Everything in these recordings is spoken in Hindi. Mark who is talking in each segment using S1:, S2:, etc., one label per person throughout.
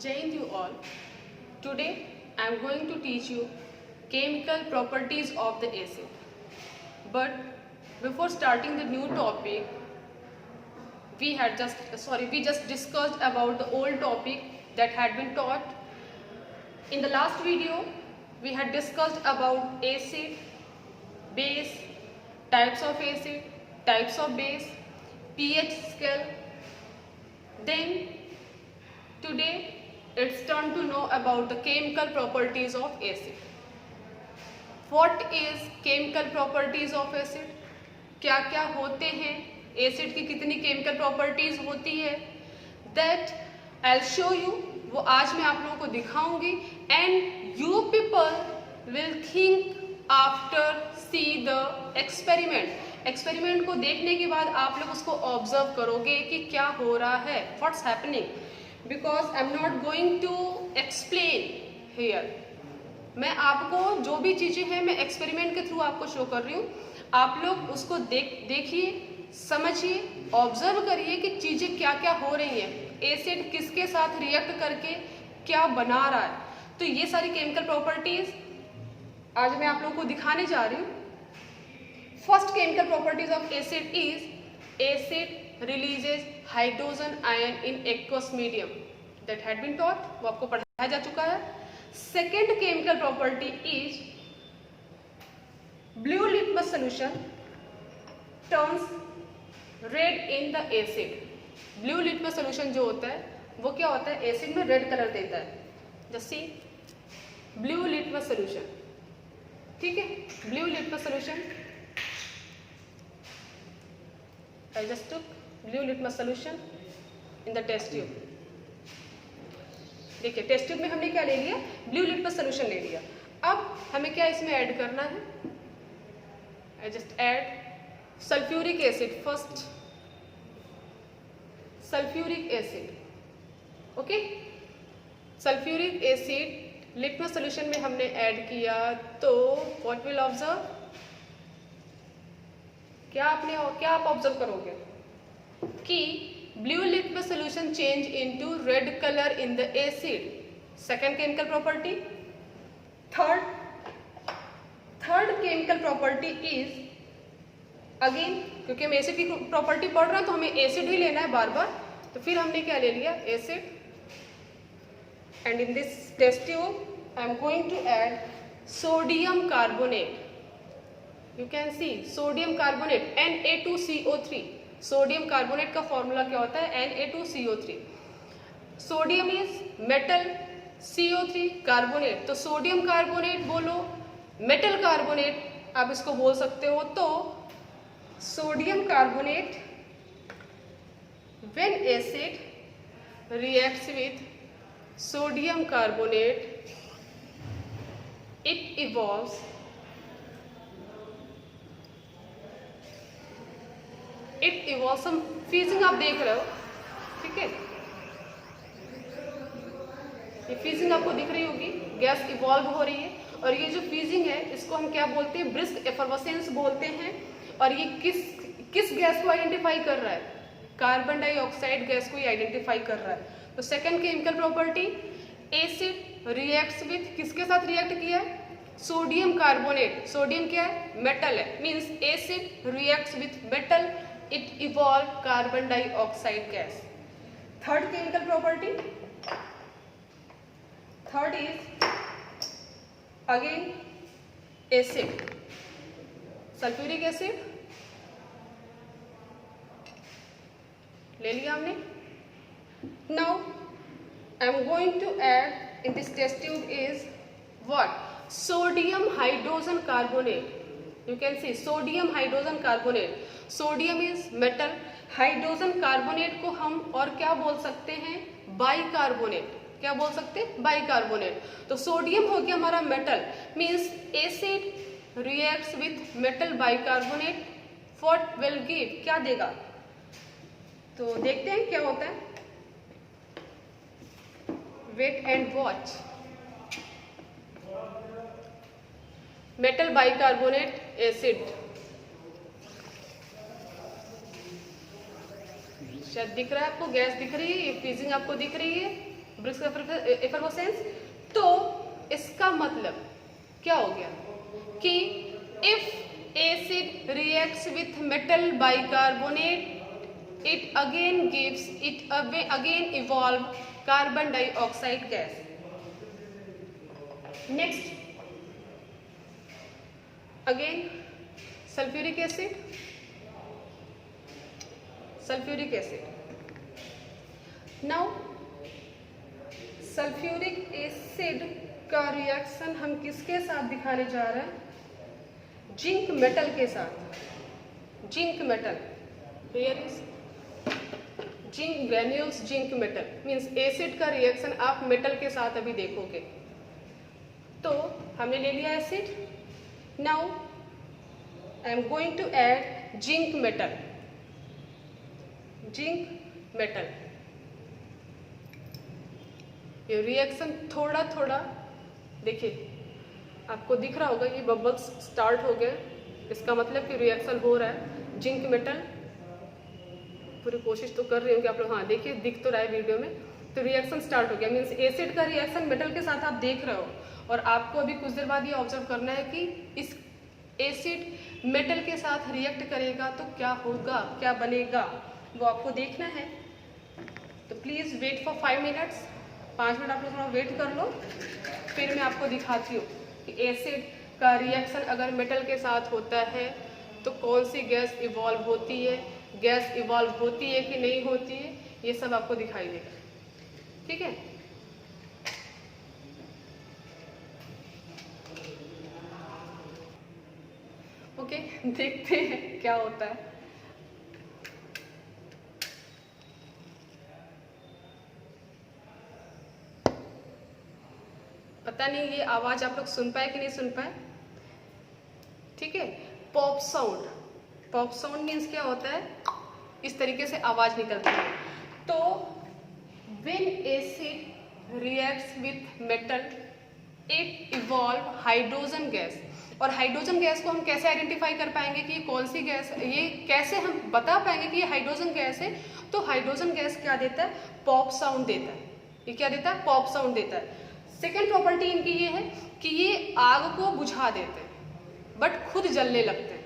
S1: Jai Hind you all. Today I am going to teach you chemical properties of the acid. But before starting the new topic, we just discussed about the old topic that had been taught. In the last video, we had discussed about acid, base, types of acid, types of base, pH scale. Then today it's turn to know about the chemical properties of acid. What is chemical properties of acid? क्या क्या होते हैं, एसिड की कितनी केमिकल प्रॉपर्टीज होती है, that I will show you. वो आज मैं आप लोगों को दिखाऊंगी and you people will think after see the experiment. Experiment को देखने के बाद आप लोग उसको ऑब्जर्व करोगे कि क्या हो रहा है, what's happening, because I am not going to explain here. मैं आपको जो भी चीज़ें हैं मैं एक्सपेरिमेंट के थ्रू आपको शो कर रही हूँ. आप लोग उसको देखिए, समझिए, ऑब्जर्व करिए कि चीज़ें क्या क्या हो रही हैं, एसिड किसके साथ रिएक्ट करके क्या बना रहा है. तो ये सारी केमिकल प्रॉपर्टीज आज मैं आप लोगों को दिखाने जा रही हूँ. First chemical properties of acid is acid releases hydrogen ion in aqueous medium. That had been taught, वो आपको पढ़ाया जा चुका है. Second chemical property is blue litmus solution turns red in the acid. Blue litmus solution जो होता है वो क्या होता है, एसिड में रेड कलर देता है. Just see blue litmus solution. ठीक है, blue litmus solution. I just took blue litmus solution in the test tube. देखिए टेस्ट ट्यूब में हमने क्या ले लिया, ब्लू लिटमस सॉल्यूशन ले लिया. अब हमें क्या इसमें ऐड करना है, I just add sulphuric acid. First sulphuric acid. Okay, sulphuric acid litmus solution में हमने ऐड किया तो व्हाट विल ऑब्जर्व, क्या आप ऑब्जर्व करोगे कि blue litmus solution change into red colour in the acid. Second chemical property. Third chemical property is again, क्योंकि हम एसिड की प्रॉपर्टी पढ़ रहे हैं तो हमें एसिड ही लेना है बार बार, तो फिर हमने क्या ले लिया, acid. And in this test tube I am going to add sodium carbonate. You can see sodium carbonate Na2CO3. Sodium carbonate का फॉर्मूला क्या होता है, Na2CO3. Sodium is metal, CO3 carbonate, तो सोडियम कार्बोनेट बोलो, मेटल कार्बोनेट आप इसको बोल सकते हो. तो sodium carbonate when acid reacts with sodium carbonate it evolves some fusing. आप देख रहे हो, ठीक है, ये फ्यूजिंग आपको दिख रही होगी, गैस इवॉल्व हो रही है. और ये जो फ्यूजिंग है इसको हम क्या बोलते हैं, ब्रिस्क एफरवेसेंस बोलते हैं. और ये किस गैस को आइडेंटिफाई कर रहा है, कार्बन डाइऑक्साइड गैस को आइडेंटिफाई कर रहा है. तो second chemical property, acid reacts with, किसके साथ रिएक्ट किया है, सोडियम कार्बोनेट. सोडियम क्या है, मेटल है, means acid reacts with metal, it evolve carbon dioxide gas. Third chemical property, third is again acid, sulphuric acid ले लिया हमने. Now I am going to add in this test tube is what, sodium hydrogen carbonate. You can see sodium hydrogen carbonate. Sodium is metal, hydrogen carbonate को हम और क्या बोल सकते हैं, बाइकार्बोनेट. क्या बोल सकते हैं, बाइकार्बोनेट. तो सोडियम हो गया हमारा metal, means acid reacts with metal bicarbonate, what will give, क्या देगा. तो देखते हैं क्या होता है, wait and watch. Metal bicarbonate acid, शायद दिख रहा है आपको, गैस दिख रही है, ये फ्रीजिंग आपको दिख रही है. Brisk effervescence. तो इसका मतलब क्या हो गया कि if acid reacts with metal bicarbonate it again gives it again evolve carbon dioxide gas. Next again sulphuric acid, sulphuric acid. Now sulphuric acid का रिएक्शन हम किसके साथ दिखाने जा रहे हैं? जिंक मेटल के साथ। Zinc metal, here is zinc granules, zinc metal means acid का रिएक्शन आप मेटल के साथ अभी देखोगे। तो हमने ले लिया acid. Now I am going to add zinc metal, zinc metal. ये रिएक्शन थोड़ा थोड़ा देखिए, आपको दिख रहा होगा ये बबल्स स्टार्ट हो गए, इसका मतलब कि रिएक्शन हो रहा है। जिंक मेटल, पूरी कोशिश तो कर रही हूँ कि आप लोग, हाँ देखिए दिख तो रहा है वीडियो में। तो रिएक्शन स्टार्ट हो गया, मीन्स एसिड का रिएक्शन मेटल के साथ आप देख रहे हो। और आपको अभी कुछ देर बाद ये ऑब्जर्व करना है कि इस एसिड मेटल के साथ रिएक्ट करेगा तो क्या होगा, क्या बनेगा, वो आपको देखना है। तो please wait for 5 minutes, 5 minute आप लोग थोड़ा वेट कर लो, फिर मैं आपको दिखाती हूँ कि एसिड का रिएक्शन अगर मेटल के साथ होता है तो कौन सी गैस इवॉल्व होती है, गैस इवॉल्व होती है कि नहीं होती है, ये सब आपको दिखाई देगा। ठीक है, ओके देखते हैं क्या होता है। पता नहीं ये आवाज आप लोग सुन पाए कि नहीं सुन पाए। ठीक है, pop sound, pop sound means क्या होता है, इस तरीके से आवाज निकलती है। तो when acid reacts with metal it evolve hydrogen gas. और हाइड्रोजन गैस को हम कैसे आइडेंटिफाई कर पाएंगे कि ये कौन सी गैस है, ये कैसे हम बता पाएंगे कि ये हाइड्रोजन गैस है? तो हाइड्रोजन गैस क्या देता है? पॉप साउंड देता है। ये क्या देता है? पॉप साउंड देता है। सेकेंड प्रॉपर्टी इनकी ये है कि ये आग को बुझा देते हैं बट खुद जलने लगते हैं।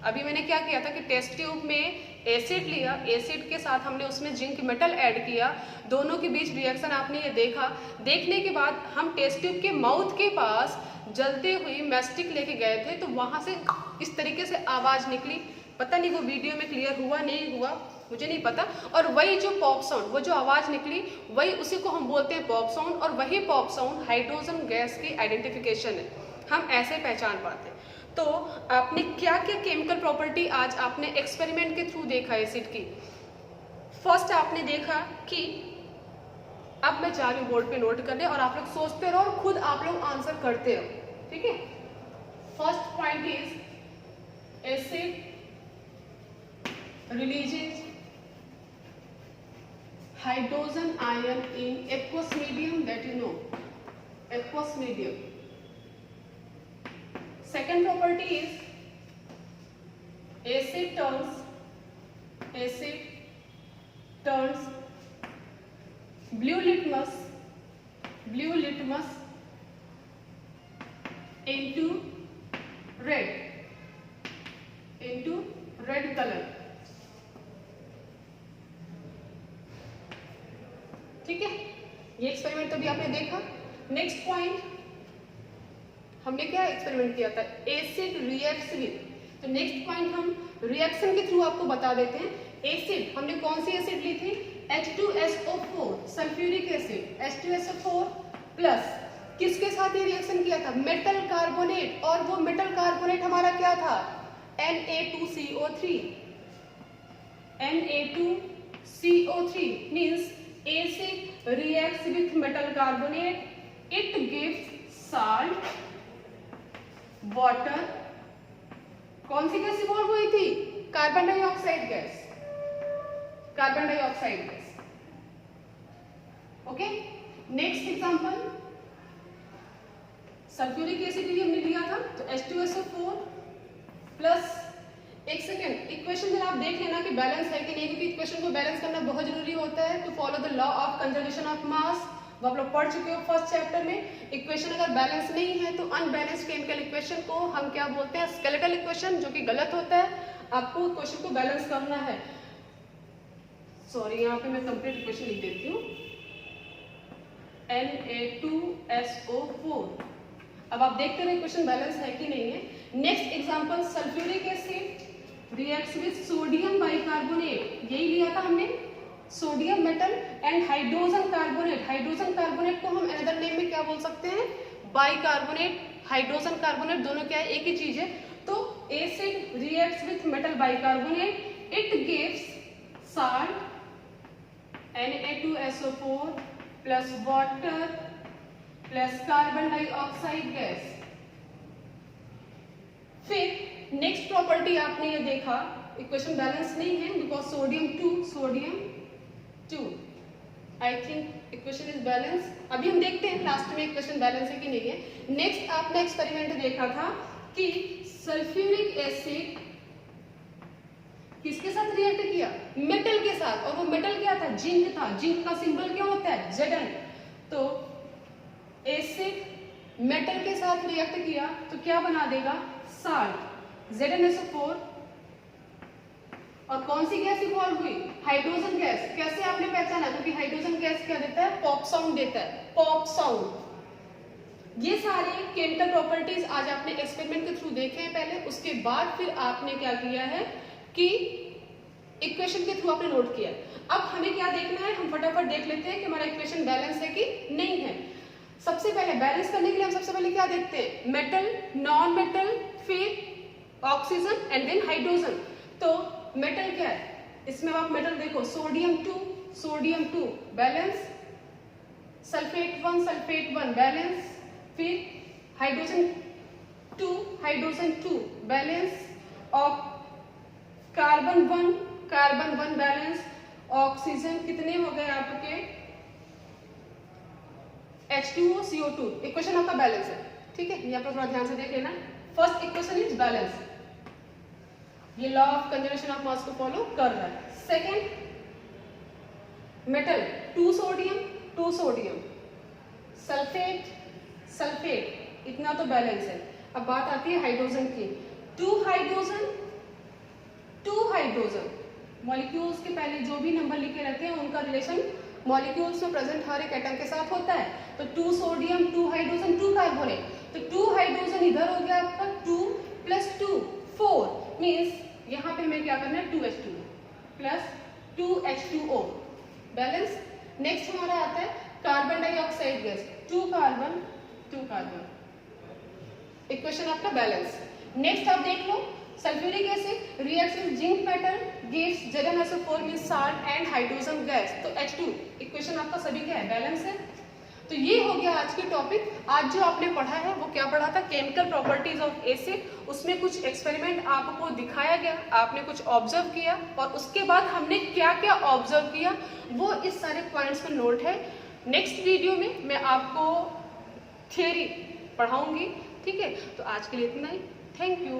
S1: अभी मैंने क्या किया था कि टेस्ट ट्यूब में एसिड लिया, एसिड के साथ हमने उसमें जिंक मेटल ऐड किया, दोनों के बीच रिएक्शन आपने ये देखा। देखने के बाद हम टेस्ट ट्यूब के माउथ के पास जलते हुई मैस्टिक लेके गए थे, तो वहां से इस तरीके से आवाज निकली। पता नहीं वो वीडियो में क्लियर हुआ नहीं हुआ, मुझे नहीं पता। और वही जो पॉप साउंड, वो जो आवाज निकली, वही उसी को हम बोलते हैं पॉप साउंड। और वही पॉप साउंड हाइड्रोजन गैस की आइडेंटिफिकेशन है, हम ऐसे पहचान पाते हैं। तो आपने क्या क्या केमिकल प्रॉपर्टी आज आपने एक्सपेरिमेंट के थ्रू देखा एसिड की। फर्स्ट आपने देखा कि, अब मैं जा रही हूँ बोर्ड पे नोट करने और आप लोग सोचते रहो और खुद आप लोग आंसर करते रहो। ठीक है, first point is acid releases hydrogen ion in aqueous medium, that you know, aqueous medium. Second property is acid turns blue litmus into red color। ठीक है, ये एक्सपेरिमेंट तो भी आपने देखा। नेक्स्ट पॉइंट, हमने क्या एक्सपेरिमेंट किया था? Acid reacts with. तो नेक्स्ट पॉइंट हम रिएक्शन के थ्रू आपको बता देते हैं। एसिड, हमने कौन सी एसिड ली थी? H2SO4, sulphuric acid. H2SO4 plus किसके साथ ये रिएक्शन किया था? Metal carbonate. और वो मेटल कार्बोनेट हमारा क्या था? Na2CO3। Na2CO3 means acid reacts with metal carbonate, it gives salt, water। कौन सी गैस इवॉल्व हुई थी? Carbon dioxide gas, carbon dioxide gas. Okay, next example, sulphuric acid भी हमने लिया था, तो H2SO4 प्लस एक सेकेंड, इक्वेशन जरा आप देख लेना कि बैलेंस है कि नहीं, क्योंकि इक्वेशन को बैलेंस करना बहुत जरूरी होता है to follow the law of conservation of mass. वो आप लोग पढ़ चुके हो फर्स्ट चैप्टर में। इक्वेशन अगर बैलेंस नहीं है तो अनबैलेंस्ड केमिकल इक्वेशन को हम क्या बोलते हैं, स्केलेटल इक्वेशन, जो कि गलत होता है। आपको इक्वेशन को बैलेंस करना है। सॉरी, यहाँ पे मैं कंप्लीट इक्वेशन लिख देती हूँ, Na2SO4। अब आप देखते रहे इक्वेशन बैलेंस है कि नहीं है। Next example, sulphuric acid reacts with sodium bicarbonate. यही लिया था हमने, sodium metal and hydrogen carbonate. Hydrogen carbonate को हम अनदर नेम में क्या बोल सकते हैं, बाइकार्बोनेट। हाइड्रोजन कार्बोनेट दोनों क्या है, एक ही चीज है। तो acid reacts with metal bicarbonate, it gives salt Na2SO4 plus water plus carbon dioxide gas. फिर नेक्स्ट प्रॉपर्टी आपने ये देखा, इक्वेशन बैलेंस नहीं है because sodium 2। I think equation is balance. अभी हम देखते हैं लास्ट में इक्वेशन बैलेंस है कि नहीं है। नेक्स्ट आपने एक्सपेरिमेंट देखा था कि सल्फ्यूरिक एसिड किसके साथ रिएक्ट किया, मेटल के साथ, और वो मेटल क्या था, जिंक था। जिंक का सिंबल क्या होता है, Zn। तो एसिड मेटल के साथ रिएक्ट किया तो क्या बना देगा, साल्ट, ZnSO4। और कौन सी गैस इवॉल्व हुई, हाइड्रोजन गैस। कैसे आपने पहचाना, क्योंकि हाइड्रोजन गैस क्या देता है, पॉप साउंड देता है, पॉप साउंड। ये सारे केमिकल प्रॉपर्टीज आज आपने एक्सपेरिमेंट के थ्रू देखे हैं पहले, उसके बाद फिर आपने क्या किया है कि इक्वेशन के थ्रू आपने नोट किया। अब हमें क्या देखना है, हम फटाफट देख लेते हैं कि हमारा इक्वेशन बैलेंस है कि नहीं है। सबसे पहले बैलेंस करने के लिए हम सबसे पहले क्या देखते हैं, मेटल, नॉन मेटल, फिर ऑक्सीजन एंड देन हाइड्रोजन। तो मेटल क्या है, इसमें आप मेटल देखो, सोडियम 2 बैलेंस, सल्फेट 1 बैलेंस, फिर हाइड्रोजन 2 बैलेंस, और कार्बन 1 बैलेंस, ऑक्सीजन कितने हो गए आपके, H2O CO2। इक्वेशन आपका बैलेंस है, ठीक है। यहाँ पर थोड़ा ध्यान से देख लेना। फर्स्ट इक्वेशन इज बैलेंस, ये लॉ ऑफ कंजर्वेशन ऑफ मास को फॉलो कर रहा है। सेकेंड, मेटल 2 सोडियम, सल्फेट इतना तो बैलेंस है। अब बात आती है हाइड्रोजन की, 2 हाइड्रोजन मॉलिक्यूल्स के पहले जो भी नंबर लिखे रहते हैं उनका रिलेशन मॉलिक्यूल्स में प्रेजेंट हर एक एटम के साथ होता है। तो 2 सोडियम, 2 हाइड्रोजन, 2 कार्बोनेट। तो 2 हाइड्रोजन इधर हो गया आपका, 2 + 2 4 मीन्स यहाँ पे हमें क्या करना है, 2H2 plus 2H2O balance. Next हमारा आता है carbon dioxide gas, 2 carbon. Equation आपका बैलेंस। नेक्स्ट आप देख लो, sulphuric acid reacts with zinc metal gives ZnSO4 means salt and hydrogen gas. तो H2, इक्वेशन आपका सभी क्या है, बैलेंस है। तो ये हो गया आज की टॉपिक। आज जो आपने पढ़ा है वो क्या पढ़ा था, केमिकल प्रॉपर्टीज ऑफ एसिड। उसमें कुछ एक्सपेरिमेंट आपको दिखाया गया, आपने कुछ ऑब्जर्व किया, और उसके बाद हमने क्या क्या ऑब्जर्व किया वो इस सारे पॉइंट्स पर नोट है। नेक्स्ट वीडियो में मैं आपको थियरी पढ़ाऊंगी, ठीक है। तो आज के लिए इतना ही, थैंक यू।